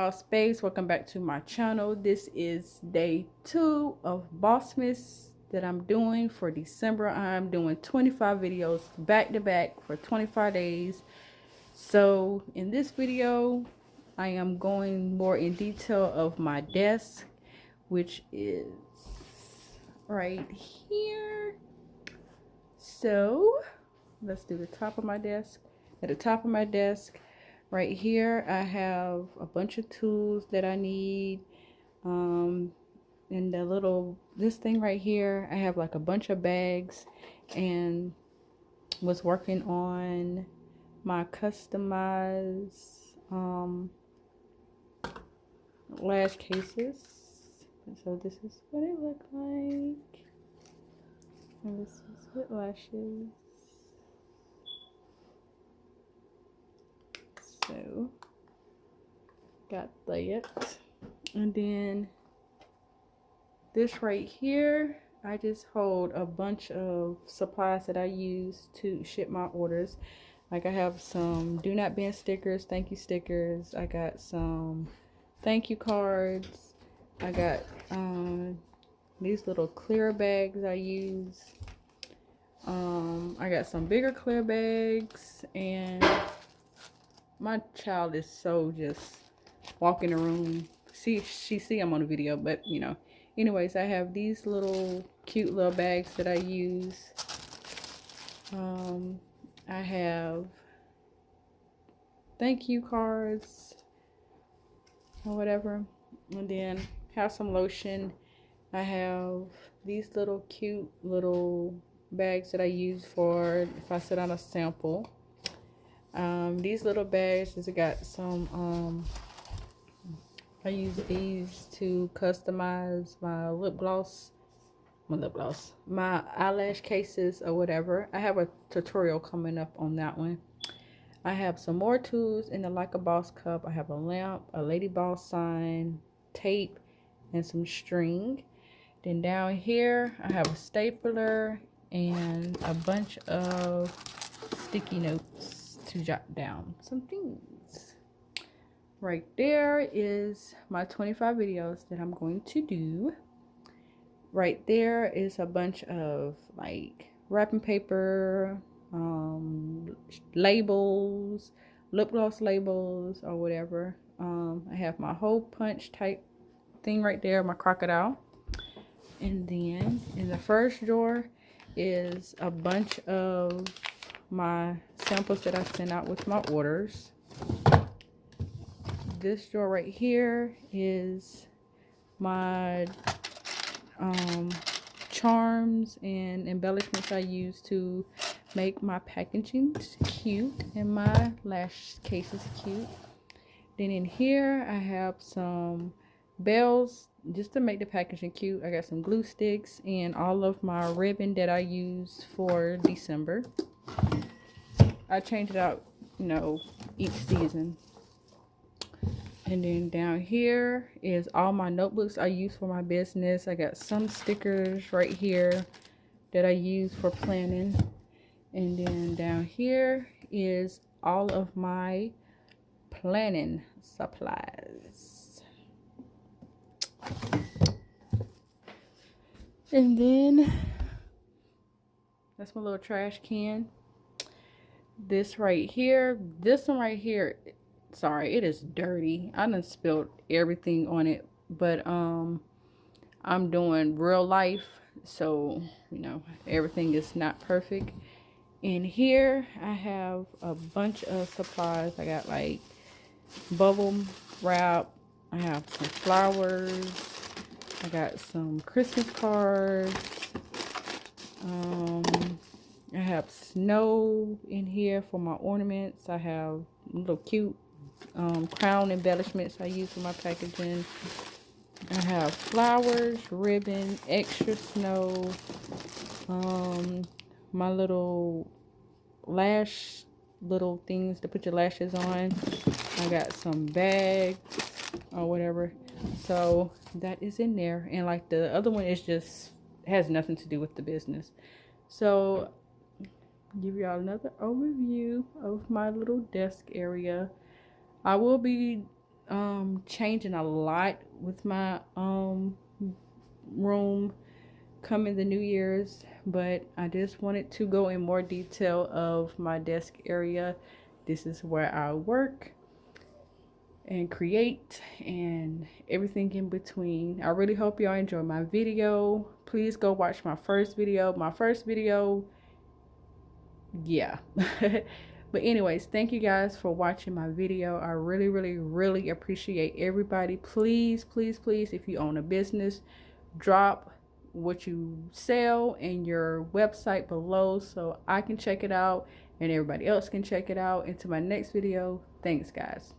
y'all space. Welcome back to my channel. This is day 2 of Bossmas that I'm doing for December. I'm doing 25 videos back to back for 25 days. So in this video I am going more in detail of my desk, which is right here. So let's do the top of my desk. At the top of my desk right here I have a bunch of tools that I need. And this thing right here, I have like a bunch of bags, and was working on my customized lash cases. So this is what it look like, and this is with lashes. So got that, and then this right here, I just hold a bunch of supplies that I use to ship my orders. Like I have some do not ban stickers, thank you stickers. I got some thank you cards. I got these little clear bags I use. I got some bigger clear bags, and my child is so just walking the room. She see I'm on the video, but you know. Anyways, I have these little cute little bags that I use. I have thank you cards or whatever, and then have some lotion. I have these little cute little bags that I use for if I sit on a sample. These little bags just got some I use these to customize my my eyelash cases or whatever. I have a tutorial coming up on that one. I have some more tools in the Like a Boss cup. I have a lamp, a Lady Boss sign, tape, and some string. Then down here, I have a stapler and a bunch of sticky notes to jot down some things. Right there is my 25 videos that I'm going to do. Right there is a bunch of like wrapping paper, labels, lip gloss labels or whatever. I have my hole punch type thing right there, my crocodile. And then in the first drawer is a bunch of my samples that I sent out with my orders. This drawer right here is my charms and embellishments I use to make my packaging cute and my lash cases cute. Then in here I have some bells just to make the packaging cute. I got some glue sticks and all of my ribbon that I use for December. I change it out, you know, each season. And then down here is all my notebooks I use for my business. I got some stickers right here that I use for planning. And then down here is all of my planning supplies. And then that's my little trash can. This one right here, sorry, it is dirty. I done spilled everything on it, but I'm doing real life, so you know everything is not perfect. In here I have a bunch of supplies. I got like bubble wrap, I have some flowers, I got some Christmas cards, I have snow in here for my ornaments. I have little cute crown embellishments I use for my packaging. I have flowers, ribbon, extra snow, my little lash little things to put your lashes on. I got some bags or whatever, so that is in there. And like the other one is just has nothing to do with the business. So give y'all another overview of my little desk area. I will be changing a lot with my room coming the New Year's, but I just wanted to go in more detail of my desk area. This is where I work and create and everything in between. I really hope y'all enjoy my video. Please go watch my first video. Yeah. But anyways, thank you guys for watching my video. I really appreciate everybody. Please, if you own a business, drop what you sell and your website below so I can check it out and everybody else can check it out. Until my next video, thanks guys.